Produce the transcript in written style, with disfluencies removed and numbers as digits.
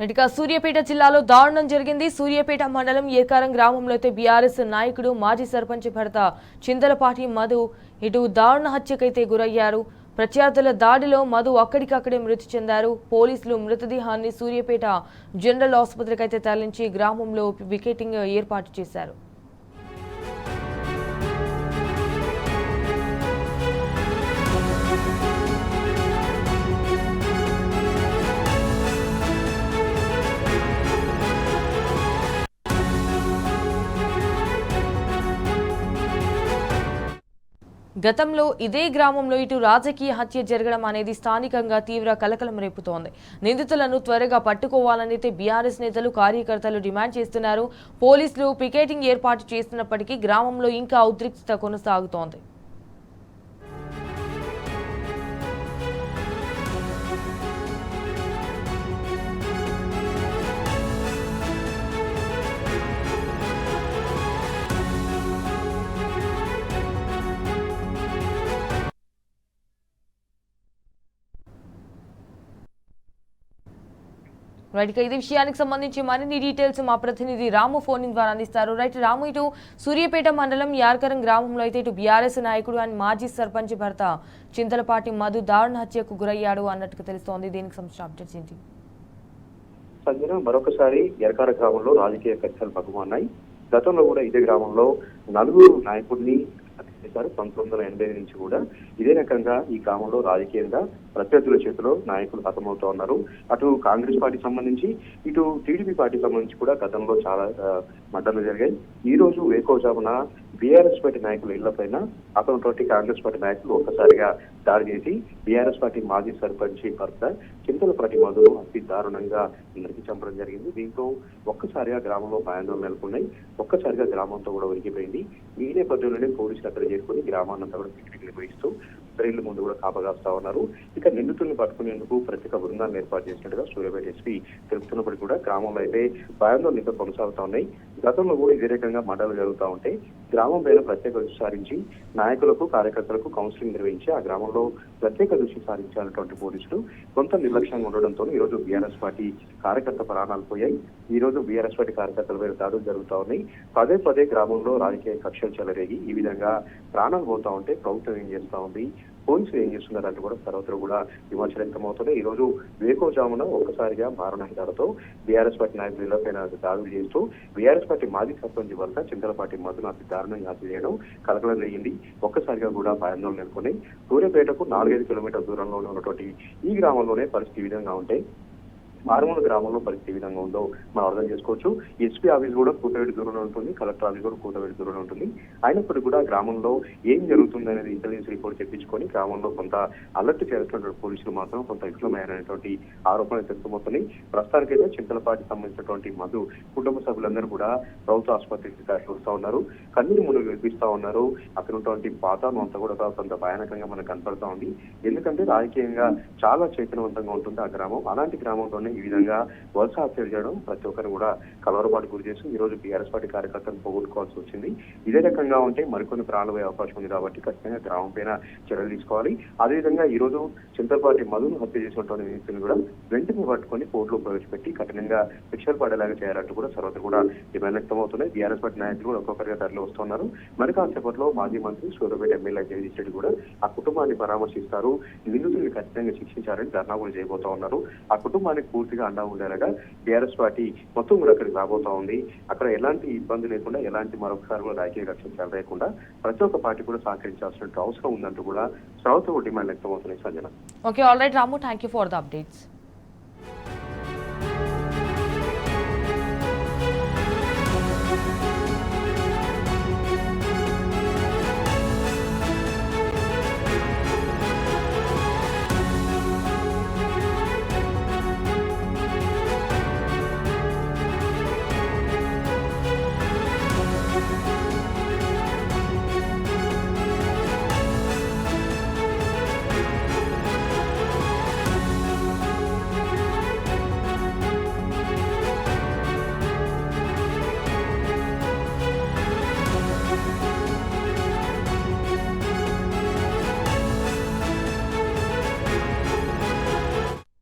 ఇటుక సూర్యాపేట జిల్లాలో దారుణం జరిగింది. సూర్యాపేట మండలం ఏకారం గ్రామంలో అయితే బీఆర్ఎస్ నాయకుడు మాజీ సర్పంచ్ భర్త చింతలపాటి మధు ఇటు దారుణ హత్యకైతే గురయ్యారు. ప్రత్యర్థుల దాడిలో మధు అక్కడికక్కడే మృతి చెందారు. పోలీసులు మృతదేహాన్ని సూర్యాపేట జనరల్ ఆసుపత్రికి అయితే తరలించి గ్రామంలో వికెటింగ్ ఏర్పాటు చేశారు. గతంలో ఇదే గ్రామంలో ఇటు రాజకీయ హత్య జరగడం అనేది స్థానికంగా తీవ్ర కలకలం రేపుతోంది. నిందితులను త్వరగా పట్టుకోవాలని బీఆర్ఎస్ నేతలు కార్యకర్తలు డిమాండ్ చేస్తున్నారు. పోలీసులు పికెటింగ్ ఏర్పాటు చేస్తున్నప్పటికీ గ్రామంలో ఇంకా ఉద్రిక్తత కొనసాగుతోంది. రైట్, ఇది విషయానికి సంబంధించి మరిన్ని డీటెయిల్స్ మా ప్రతినిధి రాము ఫోన్ ద్వారా అందిస్తారు. రైట్ రాము, ఇటు సూర్యాపేట మండలం యార్కరం గ్రామంలో అయితే ఇటు బీఆర్ఎస్ నాయకుడు అండ్ మాజీ సర్పంచ్ భర్త చింతలపాటి మధు దారుణ హత్యకు గురయ్యాడు అన్నట్టుగా తెలుస్తోంది. దీనికి సంబంధించిన అప్డేట్స్ ఏంటి? సంజన, మరొకసారి యార్కర గ్రామంలో రాజకీయ కక్షలు పగుమన్నాయి. గతంలో కూడా ఇదే గ్రామంలో నలుగురు నాయకుడిని చేశారు. 1980 నుంచి కూడా ఇదే రకంగా ఈ గ్రామంలో రాజకీయంగా ప్రత్యర్థుల చేతిలో నాయకులు హతమవుతూ ఉన్నారు. అటు కాంగ్రెస్ పార్టీ సంబంధించి ఇటు టీడీపీ పార్టీ సంబంధించి కూడా గతంలో చాలా మద్దతులు జరిగాయి. ఈ రోజు వేకోజామున బీఆర్ఎస్ పార్టీ నాయకుల ఇళ్లపైన అతనితోటి కాంగ్రెస్ పార్టీ నాయకులు ఒక్కసారిగా దాడి చేసి బీఆర్ఎస్ పార్టీ మాజీ సర్పంచ్ భర్త చింతలపాటి మధును అతి దారుణంగా నరికి చంపడం జరిగింది. దీంతో ఒక్కసారిగా గ్రామంలో భయాందోళన నెలకొన్నాయి. ఒక్కసారిగా గ్రామంతో కూడా ఉరికిపోయింది. ఈ నేపథ్యంలోనే పోలీసులు అక్కడ చేరుకుని గ్రామాన్నంతా కూడా పికెటింగ్ నిర్వహిస్తూ ఇళ్ల ముందు కూడా కాపగాస్తా ఉన్నారు. ఇక నిందితుల్ని పట్టుకునేందుకు ప్రత్యేక బృందాలను ఏర్పాటు చేసినట్టుగా సూర్యాపేట ఎస్పీ తెలుపుతున్నప్పటికీ కూడా గ్రామంలో అయితే భయాందోళన ఇంకా కొనసాగుతా ఉన్నాయి. గతంలో కూడా ఇదే రకంగా మండలు జరుగుతూ ఉంటే గ్రామం పైన ప్రత్యేక దృష్టి సారించి నాయకులకు కార్యకర్తలకు కౌన్సిలింగ్ నిర్వహించి ఆ గ్రామంలో ప్రత్యేక దృష్టి సారించాలన్నటువంటి పోలీసులు కొంత నిర్లక్ష్యంగా ఉండడంతో ఈ రోజు బీఆర్ఎస్ పార్టీ కార్యకర్త ప్రాణాలు పోయాయి. ఈ రోజు బీఆర్ఎస్ పార్టీ కార్యకర్తల పైన దాడులు జరుగుతూ ఉన్నాయి. పదే పదే గ్రామంలో రాజకీయ కక్షలు చెలరేగి ఈ విధంగా ప్రాణాలు పోతా ఉంటే ప్రభుత్వం ఏం చేస్తా ఉంది, పోలీసులు ఏం చేస్తున్నారంటే కూడా సర్వత్ర కూడా విమర్శలు వ్యక్తమవుతున్నాయి. ఈ రోజు వేకోజామున ఒక్కసారిగా మారణహితాలతో బీఆర్ఎస్ పార్టీ నాయకుల ఇళ్లపైన దాడులు చేస్తూ బీఆర్ఎస్ పార్టీ మాజీ సర్పంచ్ వల్ల చింతలపాటి మధును అతి దారుణంగా హత్య చేయడం కలకలం జరిగింది. ఒక్కసారిగా కూడా భయాందోళన నెలకొన్నాయి. సూర్యాపేటకు 4-5 కిలోమీటర్ల దూరంలో ఉన్నటువంటి ఈ గ్రామంలోనే పరిస్థితి ఈ విధంగా ఉంటాయి. మారుమూల గ్రామంలో పరిస్థితి ఏ విధంగా ఉందో మనం అర్థం చేసుకోవచ్చు. ఎస్పీ ఆఫీస్ కూడా కూతవేడి దూరంలో ఉంటుంది, కలెక్టర్ ఆఫీస్ కూడా కూతవేడి దూరంలో ఉంటుంది. అయినప్పటికీ కూడా గ్రామంలో ఏం జరుగుతుంది అనేది ఇంటెలిజెన్స్ రిపోర్ట్ తెప్పించుకొని గ్రామంలో కొంత అలర్ట్ చేస్తున్నటువంటి పోలీసులు మాత్రం కొంత విఫలమయ్యారనేటువంటి ఆరోపణలు తెలుసుకోబోతున్నాయి. ప్రస్తుతానికైతే చింతలపాటికి సంబంధించినటువంటి మధు కుటుంబ సభ్యులందరూ కూడా ప్రభుత్వ ఆసుపత్రికి చూస్తూ ఉన్నారు. కన్నీరు మునుగు వినిపిస్తా ఉన్నారు. అక్కడ ఉన్నటువంటి వాతావరణం అంతా కూడా కొంత భయానకంగా మనకు కనపడతా ఉంది. ఎందుకంటే రాజకీయంగా చాలా చైతన్యవంతంగా ఉంటుంది ఆ గ్రామం. అలాంటి గ్రామంలోనే ఈ విధంగా వలస హత్యలు చేయడం ప్రతి ఒక్కరు కూడా కలవరపాటు గురి చేసి ఈ రోజు బీఆర్ఎస్ పార్టీ కార్యకర్తలను పోగొట్టుకోవాల్సి వచ్చింది. ఇదే రకంగా ఉంటే మరికొన్ని ప్రాణాలు పోయే అవకాశం ఉంది కాబట్టి ఖచ్చితంగా గ్రామం పైన చర్యలు తీసుకోవాలి. అదేవిధంగా ఈ రోజు చింతలపాటి మధును హత్య చేసినటువంటి వ్యక్తులు కూడా వెంటనే పట్టుకొని కోర్టులో ప్రవేశపెట్టి కఠినంగా శిక్షలు పడేలాగా చేయాలంటూ కూడా సర్వత్ర కూడా డిమాండ్ వ్యక్తమవుతున్నాయి. బీఆర్ఎస్ పార్టీ నాయకులు కూడా ఒక్కొక్కరిగా తరలి వస్తున్నారు. మరి కాసేపట్లో మాజీ మంత్రి సూర్యాపేట ఎమ్మెల్యే జగదీష్ రెడ్డి కూడా ఆ కుటుంబాన్ని పరామర్శిస్తారు. నిందితుల్ని ఖచ్చితంగా శిక్షించారని ధర్నా కూడా చేయబోతా ఉన్నారు. ఆ కుటుంబానికి పూర్తిగా అండా ఉండేలాగా బీఆర్ఎస్ పార్టీ మొత్తం కూడా అక్కడికి రాబోతా ఉంది. అక్కడ ఎలాంటి ఇబ్బంది లేకుండా ఎలాంటి మరొకసారి కూడా రాజకీయ కక్షలు చెలరేయకుండా ప్రతి ఒక్క పార్టీ కూడా సహకరించాల్సిన అవసరం ఉందంటూ కూడా సర్వత్ర డిమాండ్ వ్యక్తమవుతున్నాయి. Sanjana. Okay, all right Ramu, thank you for the updates.